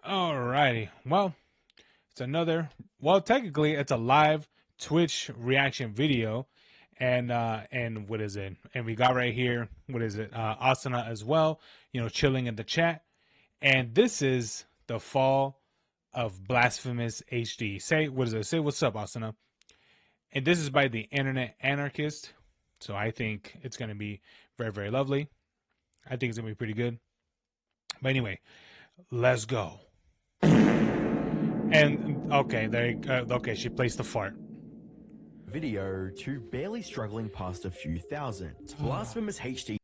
Alrighty. Well, it's another. Well, technically, it's a live Twitch reaction video, and what is it? And we got right here. What is it? Asana as well. Chilling in the chat. And this is the fall of Blasphemous HD. Say what is it? Say what's up, Asana. And this is by the Internet Anarchist. So I think it's gonna be very, very lovely. I think it's gonna be pretty good. But anyway, let's go. And okay, okay, she placed the fart. Video to barely struggling past a few thousand. Blasphemous HD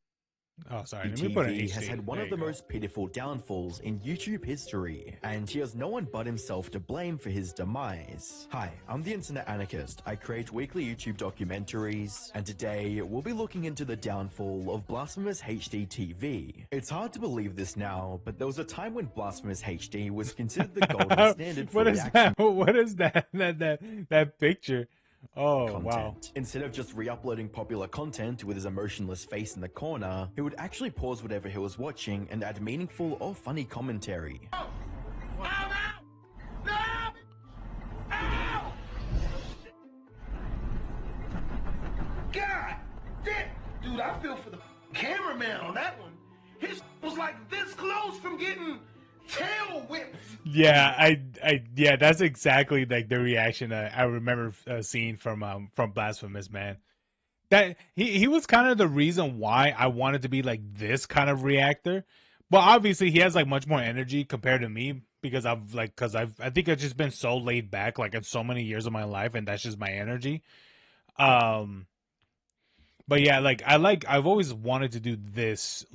Oh, sorry. Let me put an TV HD. has had one of the most pitiful downfalls in YouTube history, and he has no one but himself to blame for his demise. Hi, I'm the Internet Anarchist. I create weekly YouTube documentaries, and today we'll be looking into the downfall of Blasphemous HD TV. It's hard to believe this now, but there was a time when Blasphemous HD was considered the golden standard for reaction. What is that? That picture? Oh, Content. wow. Instead of just re-uploading popular content with his emotionless face in the corner, he would actually pause whatever he was watching and add meaningful or funny commentary. Oh, no! Ow! God damn! Dude, I feel for the cameraman on that one. His was like this close from getting tail whips. Yeah, yeah, that's exactly like the reaction that I remember seeing from Blasphemous, man. That he was kind of the reason why I wanted to be like this kind of reactor. But obviously he has like much more energy compared to me because I think I've just been so laid back like in so many years of my life, and that's just my energy. But yeah, I've always wanted to do this,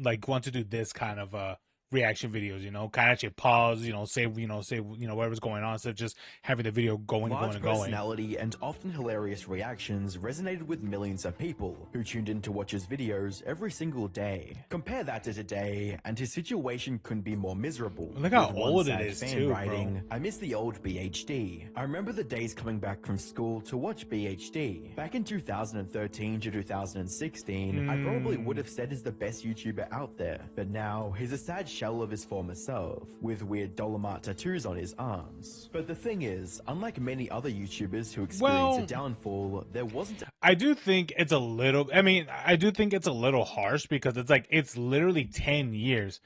kind of reaction videos, kind of actually pause, say whatever's going on instead of just having the video going. Personality and often hilarious reactions resonated with millions of people who tuned in to watch his videos every single day. Compare that to today, and his situation couldn't be more miserable. Look how old it is too, writing, bro. I miss the old BHD. I remember the days coming back from school to watch BHD. Back in 2013 to 2016, I probably would have said he's the best YouTuber out there, but now he's a sad shell of his former self, with weird Dolomite tattoos on his arms. But the thing is, unlike many other YouTubers who experienced a downfall, there wasn't. I do think it's a little. I mean, I do think it's a little harsh because it's literally 10 years.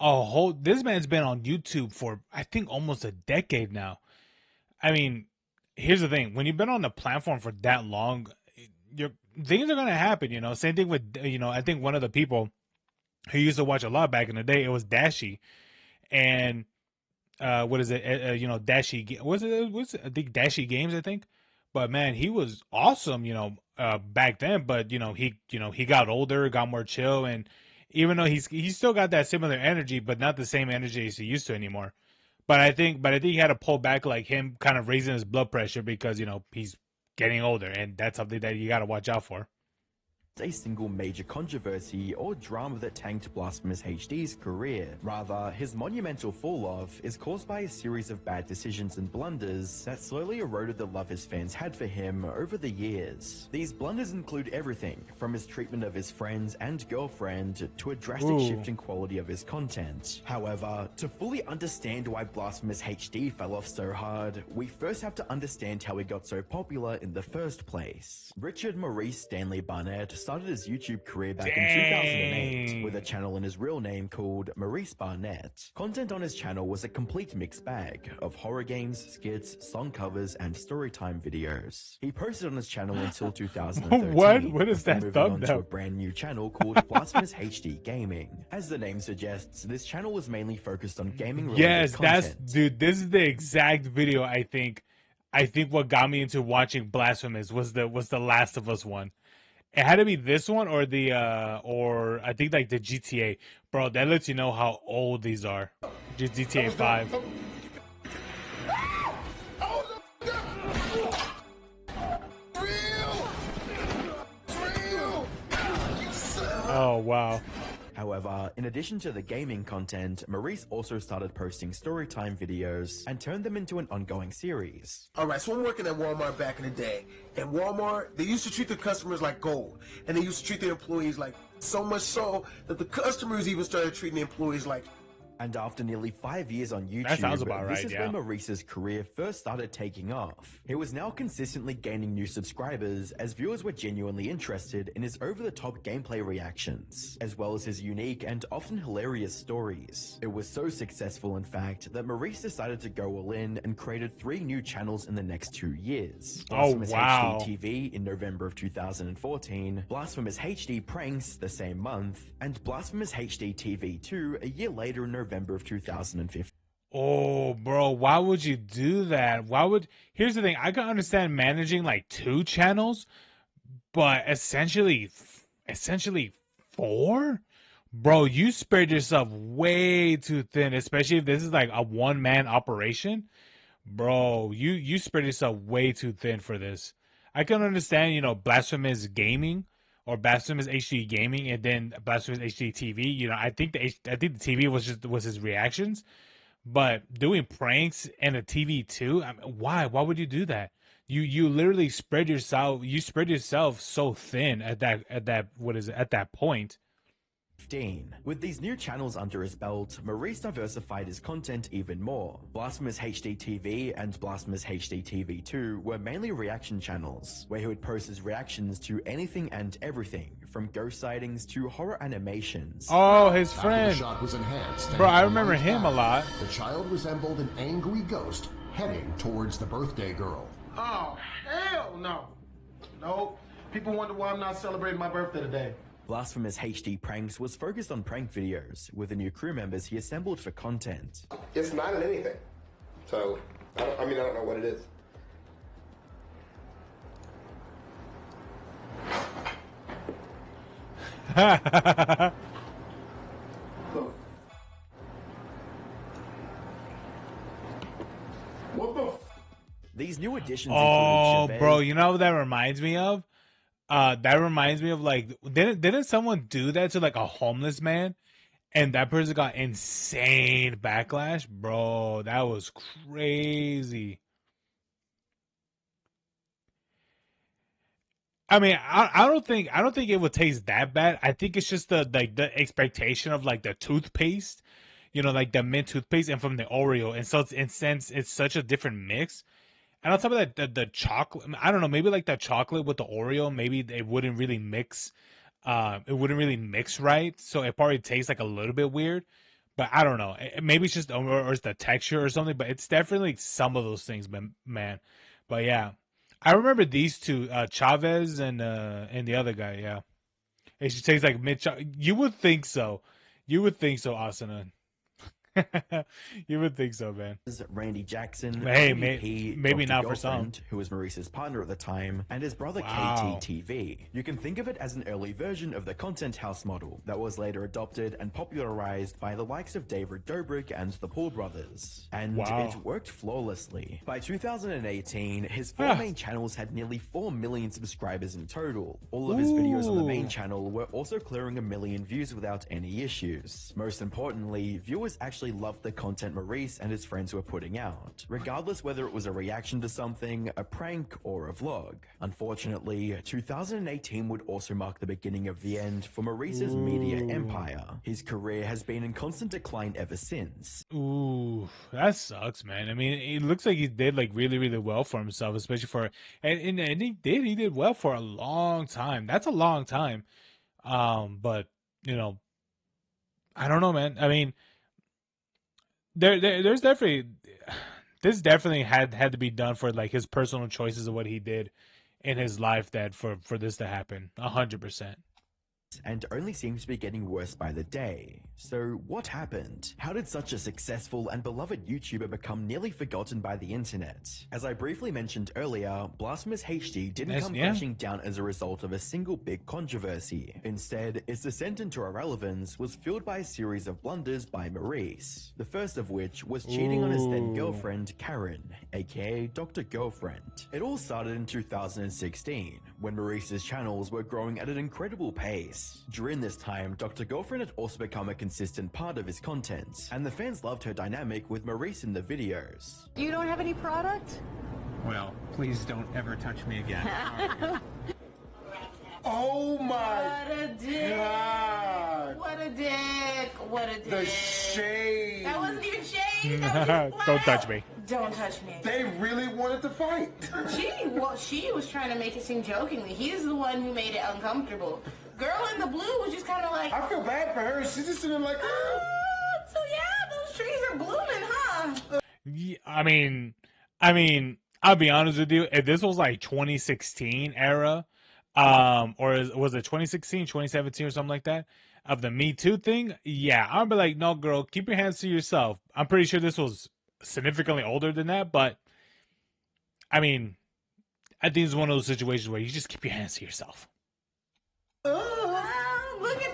This man's been on YouTube for I think almost a decade now. I mean, here's the thing: when you've been on the platform for that long, things are gonna happen. Same thing with I think one of the people who used to watch a lot back in the day, it was Dashy, and what is it? Dashy was it? I think Dashy Games, I think. But man, he was awesome, back then. But he got older, got more chill, and even though he's still got that similar energy, but not the same energy as he used to anymore. But I think he had to pull back, like him, kind of raising his blood pressure because he's getting older, and that's something that you got to watch out for. A single major controversy or drama that tanked Blasphemous HD's career. Rather, his monumental fall-off is caused by a series of bad decisions and blunders that slowly eroded the love his fans had for him over the years. These blunders include everything from his treatment of his friends and girlfriend to a drastic shift in quality of his content. However, to fully understand why Blasphemous HD fell off so hard, we first have to understand how he got so popular in the first place. Richard Maurice Stanley Barnett started his YouTube career back in 2008 with a channel in his real name called Maurice Barnett. Content on his channel was a complete mixed bag of horror games, skits, song covers, and storytime videos. He posted on his channel until 2013. What is that moving on to thumbnail? a brand new channel called Blasphemous HD Gaming. As the name suggests, this channel was mainly focused on gaming related content. This is the exact video I think what got me into watching Blasphemous was the Last of Us one. It had to be this one or or I think like the GTA. Bro, that lets you know how old these are. Just GTA 5. Oh, wow. However, in addition to the gaming content, Maurice also started posting storytime videos and turned them into an ongoing series. Alright, so I'm working at Walmart back in the day. At Walmart, they used to treat their customers like gold. And they used to treat their employees like so much so that the customers even started treating the employees like And after nearly 5 years on YouTube, That sounds about right, this is yeah. when Maurice's career first started taking off. He was now consistently gaining new subscribers as viewers were genuinely interested in his over-the-top gameplay reactions, as well as his unique and often hilarious stories. It was so successful, in fact, that Maurice decided to go all in and created 3 new channels in the next 2 years. Blasphemous wow. HD TV in November of 2014, Blasphemous HD Pranks the same month, and Blasphemous HD TV 2 a year later in November of 2015. Oh, bro, why would you do that? Here's the thing, I can understand managing like 2 channels, but essentially 4? Bro, you spread yourself way too thin, especially if this is like a one-man operation. Bro, you spread yourself way too thin for this. I can understand, you know, Blasphemous Gaming or Blasphemous HD Gaming and then Blasphemous HD TV. You know, I think the TV was his reactions, but doing pranks and a TV too. I mean, why? Why would you do that? You literally spread yourself. You spread yourself so thin at that point. With these new channels under his belt, Maurice diversified his content even more. Blasphemous HD TV and Blasphemous HD TV 2 were mainly reaction channels, where he would post his reactions to anything and everything, from ghost sightings to horror animations. Oh, his After friend. the shot was enhanced, Bro, I and remember months him a lot. The child resembled an angry ghost heading towards the birthday girl. Oh, hell no. No. People wonder why I'm not celebrating my birthday today. Blasphemous HD Pranks was focused on prank videos, with the new crew members he assembled for content. It's not in anything. So, I don't know what it is. What the f? These new additions Oh, included Chavez, bro, you know what that reminds me of? That reminds me of like didn't someone do that to like a homeless man, and that person got insane backlash, bro? That was crazy. I mean, I don't think it would taste that bad. I think it's just the expectation of like the toothpaste, you know, like the mint toothpaste, and from the Oreo, and so since it's such a different mix. And on top of that, the chocolate, I don't know, maybe like the chocolate with the Oreo, maybe it wouldn't really mix. It wouldn't really mix right, so it probably tastes like a little bit weird. But I don't know. Maybe it's just or it's the texture or something. But it's definitely some of those things, man. But yeah, I remember these two, Chavez and the other guy. Yeah, it should taste like Mitch. You would think so. You would think so, Asuna. You would think so, man. Randy Jackson, Hey, MVP, maybe Dr. not for some. Girlfriend, who was Maurice's partner at the time, and his brother Wow. KTTV. You can think of it as an early version of the Content House model that was later adopted and popularized by the likes of David Dobrik and the Paul brothers. And Wow. it worked flawlessly. By 2018, his 4 main channels had nearly 4 million subscribers in total. All of his videos on the main Ooh. channel were also clearing 1 million views without any issues. Most importantly, viewers actually loved the content Maurice and his friends were putting out, regardless whether it was a reaction to something, a prank, or a vlog. Unfortunately, 2018 would also mark the beginning of the end for Maurice's media empire. His career has been in constant decline ever since. Ooh, that sucks, man. I mean, it looks like he did like really, really well for himself, especially for and he did well for a long time. That's a long time. But you know, I don't know, man. I mean, there's definitely this definitely had to be done for like his personal choices of what he did in his life that for this to happen 100%. And only seems to be getting worse by the day. So what happened? How did such a successful and beloved YouTuber become nearly forgotten by the internet? As I briefly mentioned earlier, Blasphemous HD didn't come crashing down as a result of a single big controversy. Instead, its descent into irrelevance was fueled by a series of blunders by Maurice. The first of which was cheating on his then girlfriend Karen, aka Dr. Girlfriend. It all started in 2016, when Maurice's channels were growing at an incredible pace. During this time, Dr. Girlfriend had also become a consistent part of his content, and the fans loved her dynamic with Maurice in the videos. You don't have any product? Well, please don't ever touch me again. Oh my What a dick. God. What a dick. What a dick. The shade. That wasn't even shade. That was just Don't flat touch me. Don't touch me. They really wanted to fight. She was trying to make it seem jokingly. He's the one who made it uncomfortable. Girl in the blue was just kind of like, I feel bad for her. She's just sitting like, so yeah, those trees are blooming, huh? Yeah, I mean, I'll be honest with you. If this was like 2016 era, was it 2016, 2017 or something like that of the Me Too thing? Yeah, I'd be like, no, girl, keep your hands to yourself. I'm pretty sure this was significantly older than that, but I mean, I think it's one of those situations where you just keep your hands to yourself.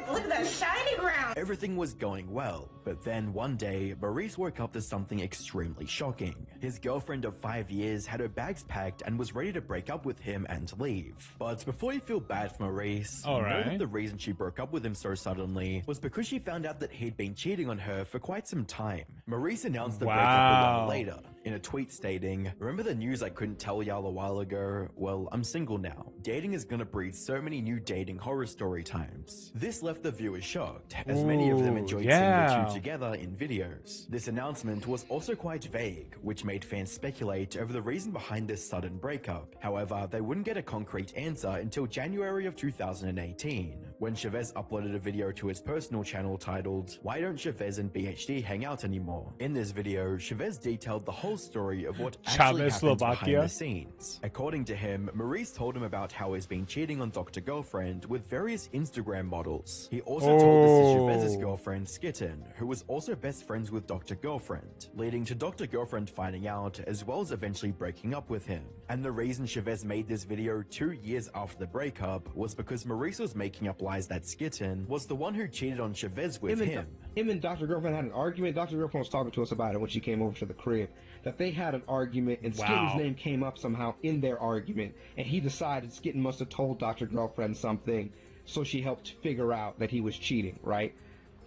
Look at that shiny ground. Everything was going well, but then one day, Maurice woke up to something extremely shocking. His girlfriend of 5 years had her bags packed and was ready to break up with him and leave. But before you feel bad for Maurice, know that the reason she broke up with him so suddenly was because she found out that he'd been cheating on her for quite some time. Maurice announced the breakup a while later, in a tweet stating, "Remember the news I couldn't tell y'all a while ago? Well, I'm single now. Dating is gonna breed so many new dating horror story times." This left the viewers shocked, as many of them enjoyed seeing the two together in videos. This announcement was also quite vague, which made fans speculate over the reason behind this sudden breakup. However, they wouldn't get a concrete answer until January of 2018, when Chavez uploaded a video to his personal channel titled, "Why Don't Chavez and BHD Hang Out Anymore?" In this video, Chavez detailed the whole story of what actually happened behind the scenes. According to him, Maurice told him about how he's been cheating on Dr. Girlfriend with various Instagram models. He also told this to Chavez's girlfriend, Skitten, who was also best friends with Dr. Girlfriend, leading to Dr. Girlfriend finding out as well as eventually breaking up with him. And the reason Chavez made this video 2 years after the breakup was because Maurice was making up lies that Skitten was the one who cheated on Chavez with him. Him and Dr. Girlfriend had an argument. Dr. Girlfriend was talking to us about it when she came over to the crib, that they had an argument and Skitten's name came up somehow in their argument, and he decided Skitten must have told Dr. Girlfriend something, so she helped figure out that he was cheating, right?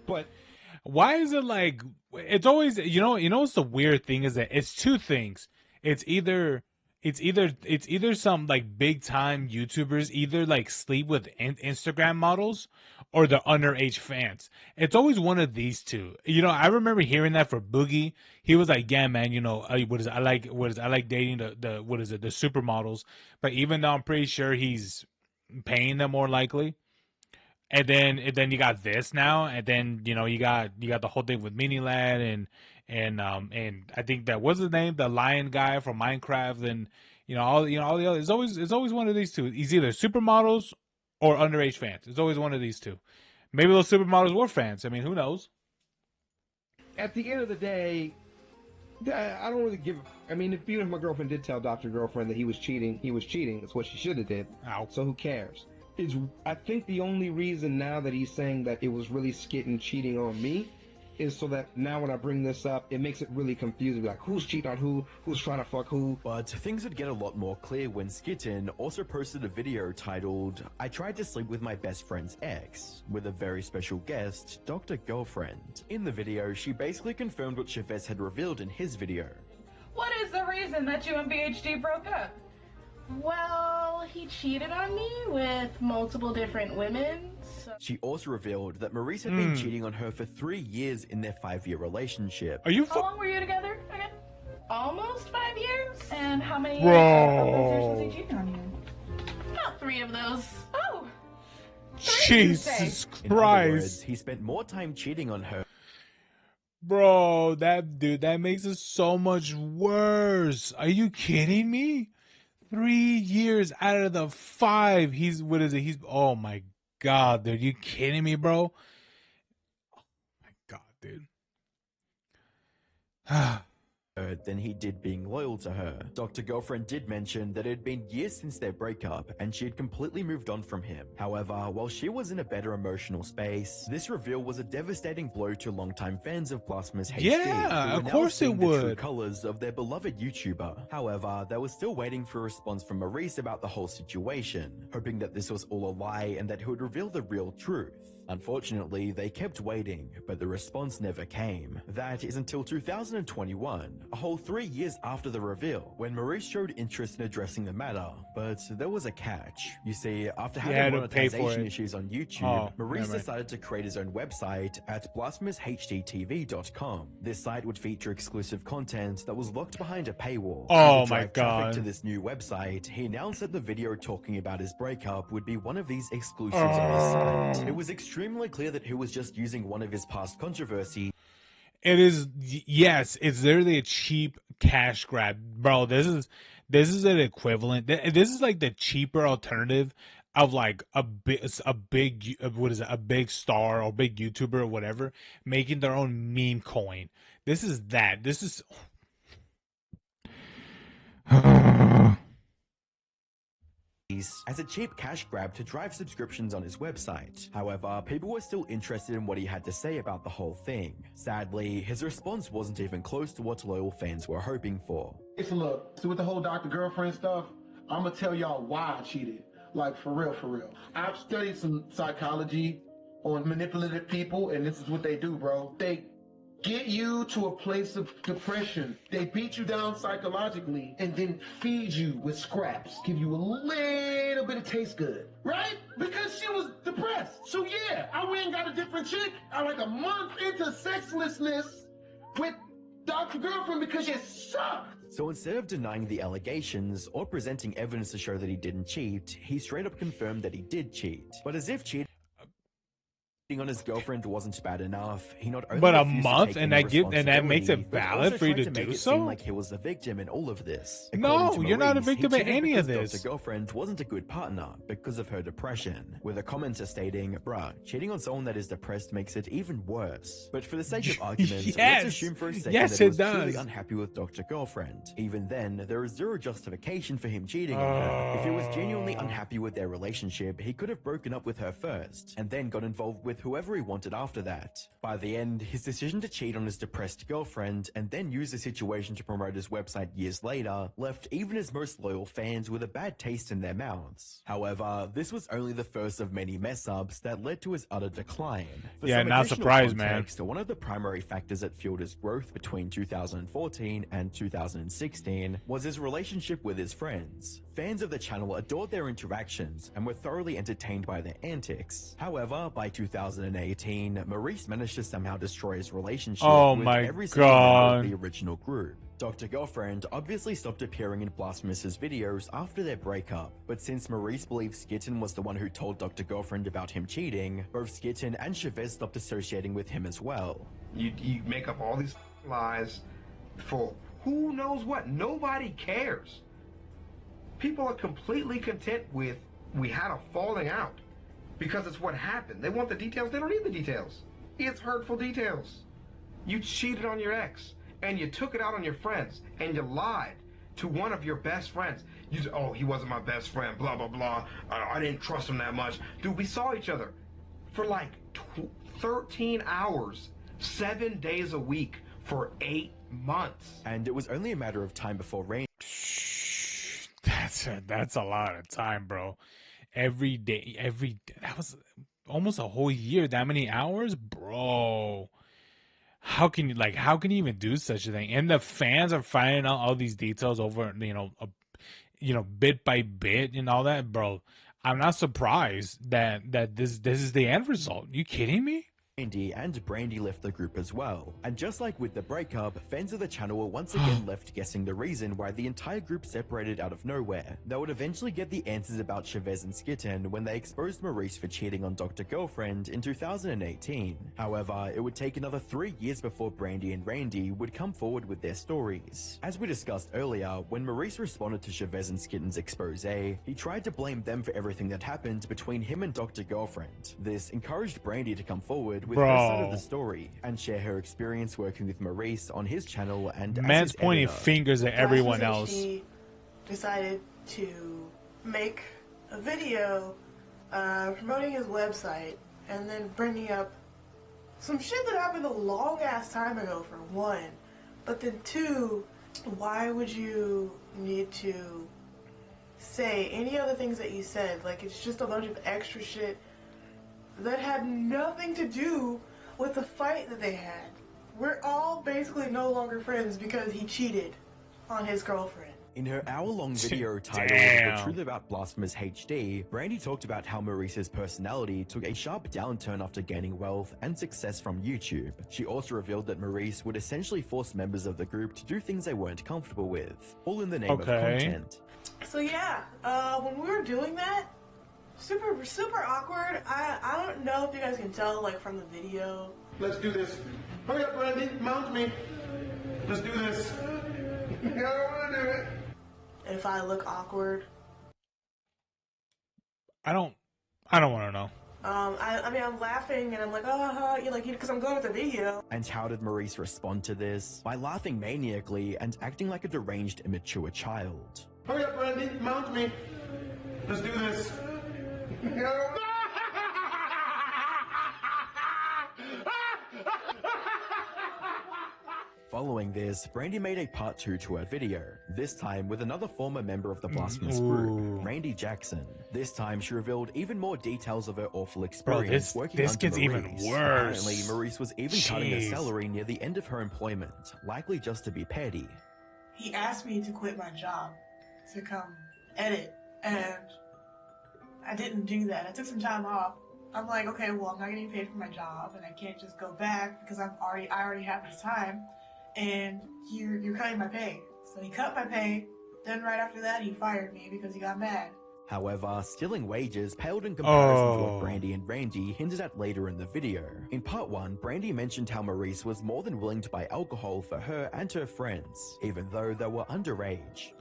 But why is it like it's always what's the weird thing is that it's two things. It's either some like big time YouTubers either like sleep with Instagram models or the underage fans. It's always one of these two. I remember hearing that for Boogie. He was like, "Yeah, man, I like dating the supermodels." But even though I'm pretty sure he's paying them more likely. And then you got this now, and then you got the whole thing with Mini Lad and I think that was his name, the lion guy from Minecraft, and all the other. It's always one of these two. It's either supermodels or underage fans. It's always one of these two. Maybe those supermodels were fans. I mean, who knows? At the end of the day, I don't really give. I mean, even if my girlfriend did tell Dr. Girlfriend that he was cheating, he was cheating. That's what she should have did. Ow. So who cares? I think the only reason now that he's saying that it was really Skitten cheating on me is so that now when I bring this up, it makes it really confusing. Like, who's cheating on who? Who's trying to fuck who? But things would get a lot more clear when Skitten also posted a video titled, "I tried to sleep with my best friend's ex," with a very special guest, Dr. Girlfriend. In the video, she basically confirmed what Chavez had revealed in his video. What is the reason that you and BHD broke up? Well, he cheated on me with multiple different women. So. She also revealed that Maurice had been cheating on her for 3 years in their 5-year relationship. How long were you together again? Almost 5 years. And how many of those years was he cheating on you? About 3 of those. Oh! Jesus Christ. In other words, he spent more time cheating on her. Bro, that makes it so much worse. Are you kidding me? 3 years out of the 5. Oh my God, dude. You kidding me, bro? Oh my God, dude. Than he did being loyal to her. Dr. Girlfriend did mention that it had been years since their breakup and she had completely moved on from him. However, while she was in a better emotional space, this reveal was a devastating blow to longtime fans of BlastphamousHD. Yeah, of course it would. The true colors of their beloved YouTuber. However, they were still waiting for a response from Maurice about the whole situation, hoping that this was all a lie and that he would reveal the real truth. Unfortunately, they kept waiting, but the response never came. That is until 2021, a whole 3 years after the reveal, when Maurice showed interest in addressing the matter, but there was a catch. You see, after You having had to pay for monetization it. issues on YouTube, Oh, Maurice never mind. decided to create his own website at BlastphamousHDTV.com. This site would feature exclusive content that was locked behind a paywall. Oh To my drive traffic to god. this new website, he announced that the video talking about his breakup would be one of these exclusives on his site. It was extremely clear that he was just using one of his past controversies. It is, yes, it's literally a cheap cash grab, bro. This is an equivalent. This is like the cheaper alternative of like a big what is it, a big star or big YouTuber or whatever making their own meme coin. This is that. This is. As a cheap cash grab to drive subscriptions on his website. However, people were still interested in what he had to say about the whole thing. Sadly, his response wasn't even close to what loyal fans were hoping for. It's look, so with the whole Dr. Girlfriend stuff, I'm gonna tell y'all why I cheated. Like, for real, for real. I've studied some psychology on manipulative people, and this is what they do, bro. They get you to a place of depression. They beat you down psychologically and then feed you with scraps. Give you a little bit of taste good, right? Because she was depressed. So yeah, I went and got a different chick. I like a month into sexlessness with Dr. Girlfriend because she sucked. So instead of denying the allegations or presenting evidence to show that he didn't cheat, he straight up confirmed that he did cheat. But as if cheating on his girlfriend wasn't bad enough, he not only But a refused to month, take and any that makes it responsibility, but valid also for you tried to make do it so? seem like he was the victim in all of this. No, According to you're not a Maurice, victim he in cheated any of because this. Dr. Girlfriend wasn't a good partner because of her depression, with a commenter stating, bruh, cheating on someone that is depressed makes it even worse. But for the sake of argument, Yes. let's assume for a second Yes, that he it was truly does. unhappy with Dr. Girlfriend. Even then, there is zero justification for him cheating on her. If he was genuinely unhappy with their relationship, he could have broken up with her first, and then got involved with whoever he wanted after that. By the end, his decision to cheat on his depressed girlfriend and then use the situation to promote his website years later left even his most loyal fans with a bad taste in their mouths. However, this was only the first of many mess-ups that led to his utter decline. For Yeah, some not additional surprised, man. context, one of the primary factors that fueled his growth between 2014 and 2016 was his relationship with his friends. Fans of the channel adored their interactions and were thoroughly entertained by their antics. However, by 2018, Maurice managed to somehow destroy his relationship with every single member of the original group. Dr. Girlfriend obviously stopped appearing in Blasphemous' videos after their breakup, but since Maurice believes Skitten was the one who told Dr. Girlfriend about him cheating, both Skitten and Chavez stopped associating with him as well. You make up all these lies for who knows what. Nobody cares. People are completely content with, we had a falling out, because it's what happened. They want the details. They don't need the details. It's hurtful details. You cheated on your ex, and you took it out on your friends, and you lied to one of your best friends. You said, oh, he wasn't my best friend, blah, blah, blah. I didn't trust him that much. Dude, we saw each other for like 13 hours, 7 days a week for 8 months. And it was only a matter of time before Rain That's a lot of time, bro. Every day, that was almost a whole year. That many hours, bro. How can you even do such a thing? And the fans are finding out all these details over, bit by bit and all that, bro. I'm not surprised that this is the end result. You kidding me? Randy and Brandy left the group as well. And just like with the breakup, fans of the channel were once again left guessing the reason why the entire group separated out of nowhere. They would eventually get the answers about Chavez and Skitten when they exposed Maurice for cheating on Dr. Girlfriend in 2018. However, it would take another 3 years before Brandy and Randy would come forward with their stories. As we discussed earlier, when Maurice responded to Chavez and Skitten's expose, he tried to blame them for everything that happened between him and Dr. Girlfriend. This encouraged Brandy to come forward with her side of the story and share her experience working with Maurice on his channel and man's pointing editor. fingers at everyone else. He decided to make a video promoting his website and then bringing up some shit that happened a long ass time ago, for one. But then two, why would you need to say any other things that you said? Like, it's just a bunch of extra shit. that had nothing to do with the fight that they had. We're all basically no longer friends because he cheated on his girlfriend. In her hour-long video titled Damn. The Truth About BlastphamousHD, Brandy talked about how Maurice's personality took a sharp downturn after gaining wealth and success from YouTube. She also revealed that Maurice would essentially force members of the group to do things they weren't comfortable with, all in the name of content. So yeah, when we were doing that, super awkward. I don't know if you guys can tell, like, from the video. Let's do this. Hurry up, Brandy. Mount me. Let's do this. I don't want to do it. If I look awkward. I don't want to know. I mean, I'm laughing and I'm like, because I'm going with the video. And how did Maurice respond to this? By laughing maniacally and acting like a deranged, immature child. Hurry up, Brandy. Mount me. Let's do this. I don't Following this, Brandy made a part 2 to her video, this time with another former member of the Blasphemous group, Randy Jackson. This time she revealed even more details of her awful experience working this under gets Maurice. even worse. Apparently, Maurice was even cutting her salary near the end of her employment, likely just to be petty. He asked me to quit my job to come edit, and I didn't do that. I took some time off. I'm like, okay, well, I'm not getting paid for my job, and I can't just go back because I already have this time. And you're cutting my pay. So he cut my pay, then right after that he fired me because he got mad. However, stealing wages paled in comparison to what Brandy and Randy hinted at later in the video. In part 1, Brandy mentioned how Maurice was more than willing to buy alcohol for her and her friends, even though they were underage.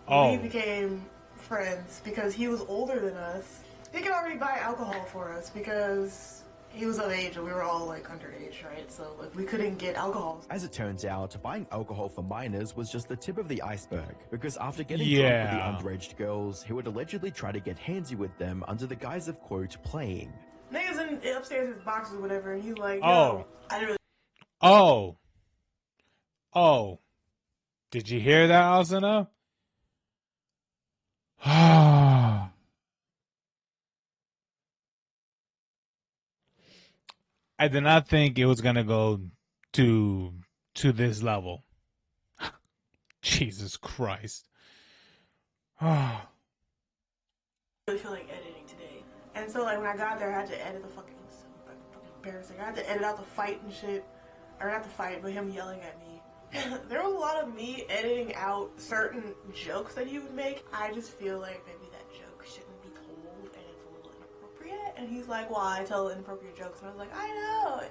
We became friends because he was older than us. He could already buy alcohol for us because he was of age and we were all like underage, right? So like we couldn't get alcohol. As it turns out, buying alcohol for minors was just the tip of the iceberg, because after getting drunk with the underage girls, he would allegedly try to get handsy with them under the guise of, quote, playing. Niggas in upstairs in his boxes or whatever, and he's like, yo, I didn't really... Did you hear that, Asuna? I did not think it was gonna go to this level. Jesus Christ. really feel like editing today. And so like when I got there I had to edit the fucking embarrassing. I had to edit out the fight and shit. Or not the fight, but him yelling at me. There was a lot of me editing out certain jokes that he would make. I just feel like maybe that joke shouldn't be told and it's a little inappropriate. And he's like, well, I tell inappropriate jokes. And I was like, I know.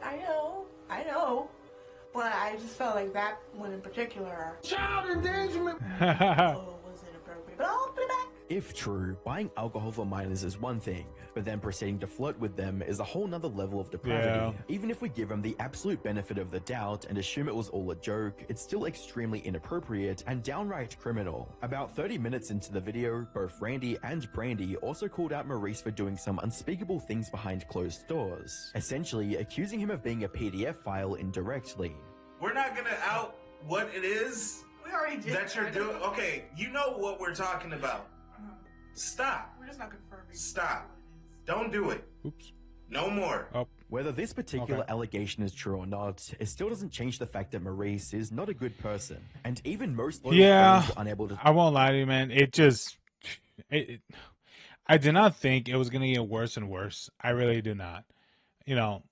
But I just felt like that one in particular. Child endangerment! Was inappropriate. But I'll put it back. If true, buying alcohol for minors is one thing, but then proceeding to flirt with them is a whole nother level of depravity. Even if we give him the absolute benefit of the doubt and assume it was all a joke, it's still extremely inappropriate and downright criminal. About 30 minutes into the video, both Randy and Brandy also called out Maurice for doing some unspeakable things behind closed doors, essentially accusing him of being a PDF file indirectly. We're not gonna out what it is we already did that you're doing. Okay, you know what we're talking about. Stop. We're just not confirming. Stop. Don't do it. Oops. No more. Whether this particular allegation is true or not, it still doesn't change the fact that Maurice is not a good person. And even most loyal friends were unable to... I won't lie to you, man. It just... I did not think it was going to get worse and worse. I really do not. You know,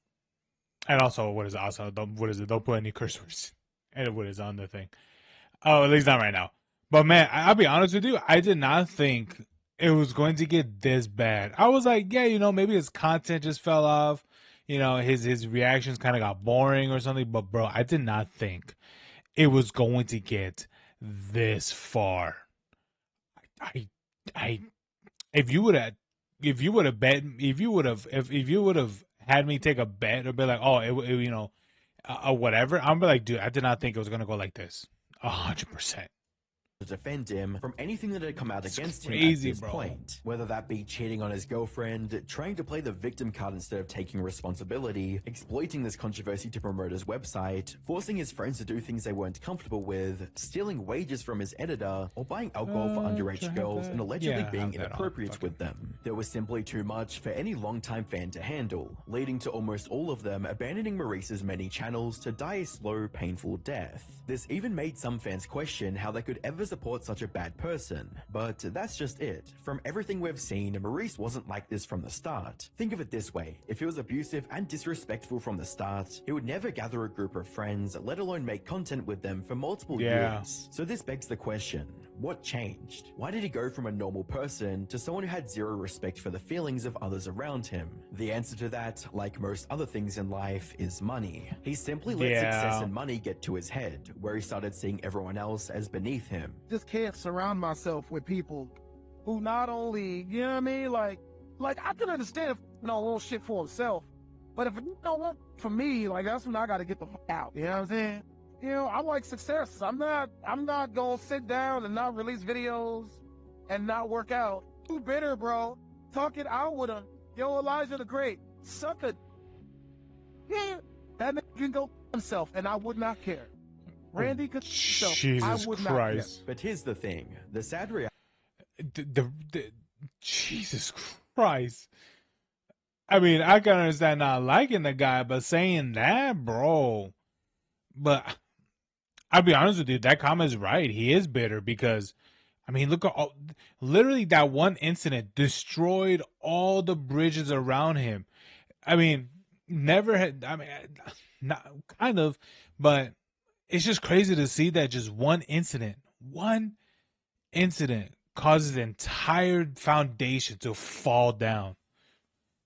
and also, what is it? Also, what is it? Don't put any curse words. And what is on the thing? Oh, at least not right now. But man, I'll be honest with you. I did not think it was going to get this bad. I was like, yeah, you know, maybe his content just fell off. You know, his reactions kind of got boring or something. But bro, I did not think it was going to get this far. If you would have had me take a bet or be like, oh, you know, whatever, I'm like, dude, I did not think it was gonna go like this. 100%. to defend him from anything that had come out against him at crazy, this bro. point. Whether that be cheating on his girlfriend, trying to play the victim card instead of taking responsibility, exploiting this controversy to promote his website, forcing his friends to do things they weren't comfortable with, stealing wages from his editor, or buying alcohol for underage girls and allegedly being inappropriate with them. There was simply too much for any longtime fan to handle, leading to almost all of them abandoning Maurice's many channels to die a slow, painful death. This even made some fans question how they could ever support such a bad person, but that's just it. From everything we've seen, Maurice wasn't like this from the start. Think of it this way, if he was abusive and disrespectful from the start, he would never gather a group of friends, let alone make content with them for multiple years. So this begs the question, what changed? Why did he go from a normal person to someone who had zero respect for the feelings of others around him? The answer to that, like most other things in life, is money. He simply let success and money get to his head, where he started seeing everyone else as beneath him. Just can't surround myself with people who not only, you know what I mean, like I can understand if, you know, a little shit for himself, but if you know what, for me, like that's when I got to get the fuck out. You know what I'm saying? You know, I like success. I'm not gonna sit down and not release videos and not work out. Too bitter, bro. Talk it out with him. Yo, Elijah the Great, suck it. Yeah, that nigga can go himself, and I would not care. Randy could himself. Jesus Christ. But here's the thing, the sad reality. Jesus Christ. I mean, I can understand not liking the guy, but saying that, bro. But I'll be honest with you, that comment's right. He is bitter because, I mean, look at all, literally that one incident destroyed all the bridges around him. I mean, never had, I mean, not kind of, but it's just crazy to see that just one incident causes the entire foundation to fall down.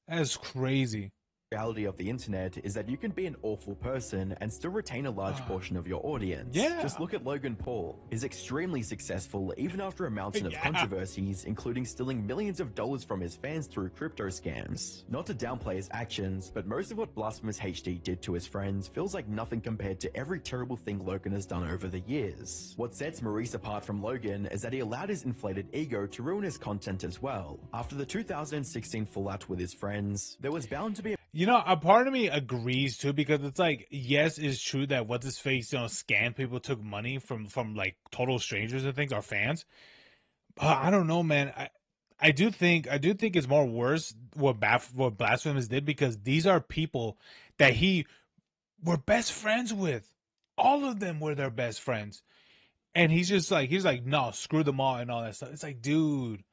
That's crazy. Reality of the internet is that you can be an awful person and still retain a large portion of your audience. Yeah. Just look at Logan Paul. He's extremely successful even after a mountain of controversies, including stealing millions of dollars from his fans through crypto scams. Not to downplay his actions, but most of what BlastphamousHD did to his friends feels like nothing compared to every terrible thing Logan has done over the years. What sets Maurice apart from Logan is that he allowed his inflated ego to ruin his content as well. After the 2016 fallout with his friends, there was bound to be You know, a part of me agrees too, because it's like, yes, it's true that what's his face, you know, scam people, took money from like total strangers and things, our fans. But I don't know, man. I do think it's more worse what Blasphemous did, because these are people that he were best friends with. All of them were their best friends, and he's like, no, screw them all and all that stuff. It's like, dude.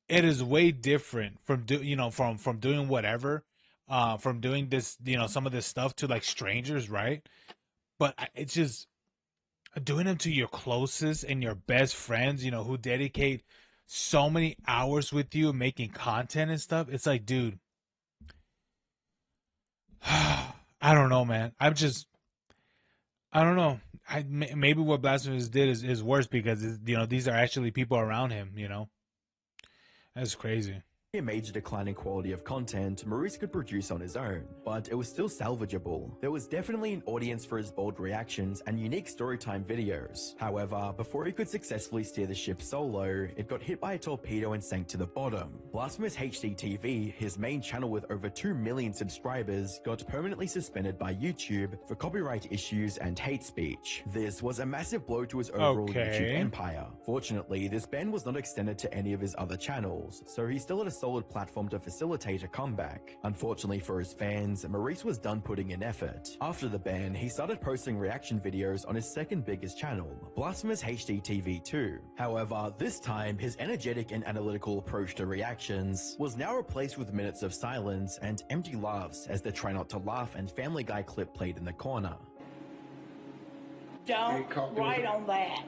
It is way different from from doing whatever, from doing this, you know, some of this stuff to like strangers, right? But it's just doing them to your closest and your best friends, you know, who dedicate so many hours with you making content and stuff. It's like, dude, I don't know, man. I don't know. Maybe what Blasphemous did is worse because, you know, these are actually people around him, you know. That's crazy. A major decline in quality of content Maurice could produce on his own, but it was still salvageable. There was definitely an audience for his bold reactions and unique storytime videos. However, before he could successfully steer the ship solo, it got hit by a torpedo and sank to the bottom. BlastphamousHD TV, his main channel with over 2 million subscribers, got permanently suspended by YouTube for copyright issues and hate speech. This was a massive blow to his overall YouTube empire. Fortunately, this ban was not extended to any of his other channels, so he still had a solid platform to facilitate a comeback. Unfortunately for his fans, Maurice was done putting in effort. After the ban, he started posting reaction videos on his second biggest channel, BlastphamousHD TV 2. However, this time, his energetic and analytical approach to reactions was now replaced with minutes of silence and empty laughs as the Try Not to Laugh and Family Guy clip played in the corner. Don't write on that.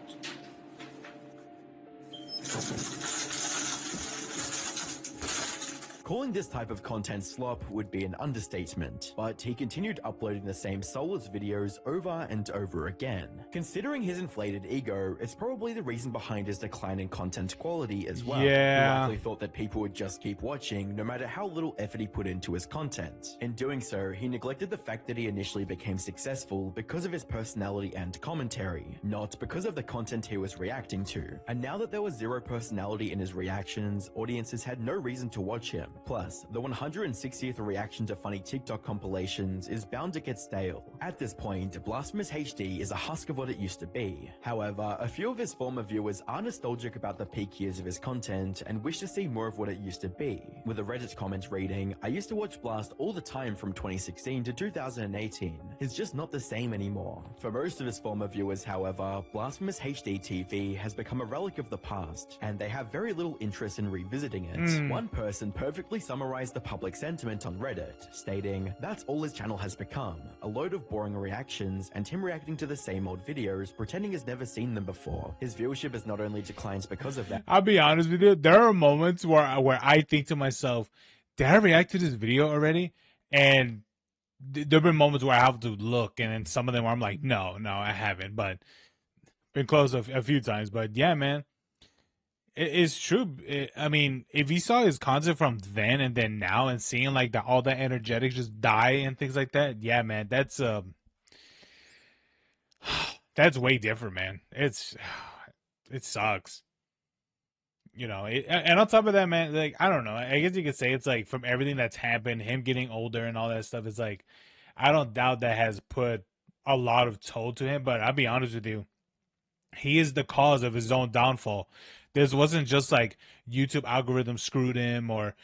Calling this type of content slop would be an understatement, but he continued uploading the same soulless videos over and over again. Considering his inflated ego, it's probably the reason behind his decline in content quality as well. Yeah. He likely thought that people would just keep watching no matter how little effort he put into his content. In doing so, he neglected the fact that he initially became successful because of his personality and commentary, not because of the content he was reacting to. And now that there was zero personality in his reactions, audiences had no reason to watch him. Plus, the 160th reaction to funny TikTok compilations is bound to get stale. At this point, BlastphamousHD is a husk of what it used to be. However, a few of his former viewers are nostalgic about the peak years of his content and wish to see more of what it used to be. With a Reddit comment reading, "I used to watch Blast all the time from 2016 to 2018. It's just not the same anymore." For most of his former viewers, however, BlastphamousHD TV has become a relic of the past, and they have very little interest in revisiting it. One person perfectly summarized the public sentiment on Reddit, stating, "That's all his channel has become, a load of boring reactions and him reacting to the same old videos, pretending he's never seen them before. His viewership has not only declined because of that." I'll be honest with you, there are moments where I think to myself, did I react to this video already? And there have been moments where I have to look, and then some of them where I'm like, no, I haven't, but been close a few times. But yeah, man, it's true. I mean, if you saw his content from then and then now, and seeing like all that energetics just die and things like that, yeah, man, that's way different, man. It sucks. You know, and on top of that, man, like, I don't know. I guess you could say it's like from everything that's happened, him getting older and all that stuff, it's like, I don't doubt that has put a lot of toll to him, but I'll be honest with you, he is the cause of his own downfall. This wasn't just like YouTube algorithm screwed him, or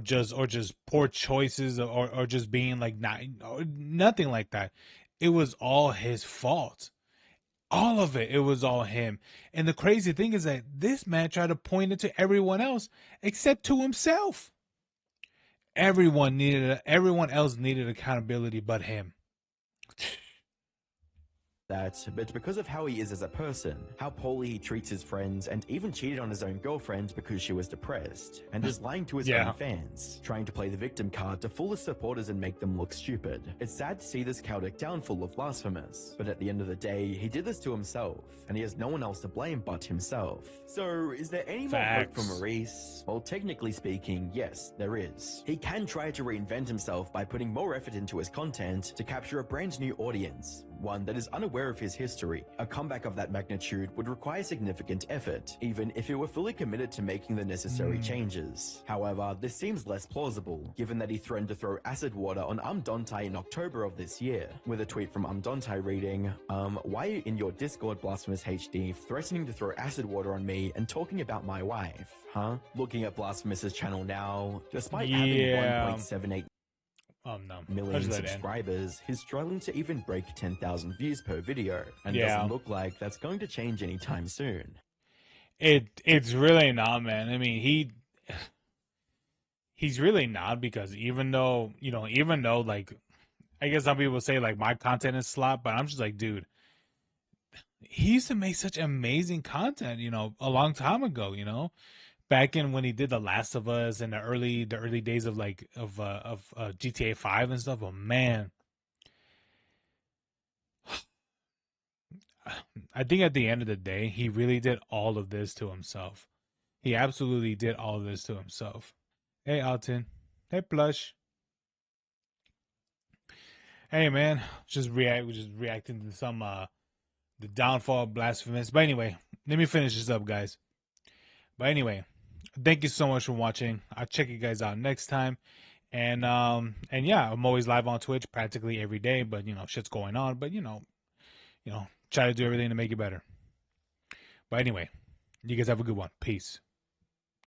just poor choices, or just being like nothing like that. It was all his fault. All of it. It was all him. And the crazy thing is that this man tried to point it to everyone else except to himself. Everyone else needed accountability but him. But because of how he is as a person, how poorly he treats his friends, and even cheated on his own girlfriend because she was depressed, and is lying to his own fans, trying to play the victim card to fool his supporters and make them look stupid. It's sad to see this chaotic downfall of Blasphemous, but at the end of the day, he did this to himself, and he has no one else to blame but himself. So, is there any more hope for Maurice? Well, technically speaking, yes, there is. He can try to reinvent himself by putting more effort into his content to capture a brand new audience, one that is unaware of his history. A comeback of that magnitude would require significant effort, even if he were fully committed to making the necessary changes. However, this seems less plausible, given that he threatened to throw acid water on Dante in October of this year, with a tweet from Dante reading, "Why are you in your Discord, BlastphamousHD, threatening to throw acid water on me and talking about my wife, huh?" Looking at Blasphemous' channel now, despite having 1.78 million subscribers, he's struggling to even break 10,000 views per video, and doesn't look like that's going to change anytime soon. It's really not, man. I mean, he's really not, because even though like, I guess some people say like my content is slop, but I'm just like, dude, he used to make such amazing content, a long time ago, back in when he did The Last of Us in the early days of GTA 5 and stuff. Oh man, I think at the end of the day, he really did all of this to himself. He absolutely did all of this to himself. Hey Alton, hey Plush. Hey man, we're just reacting to some the downfall of Blasphemous. But anyway, let me finish this up, guys. But anyway, thank you so much for watching. I'll check you guys out next time. And yeah, I'm always live on Twitch practically every day, but shit's going on. But try to do everything to make it better. But anyway, you guys have a good one. Peace.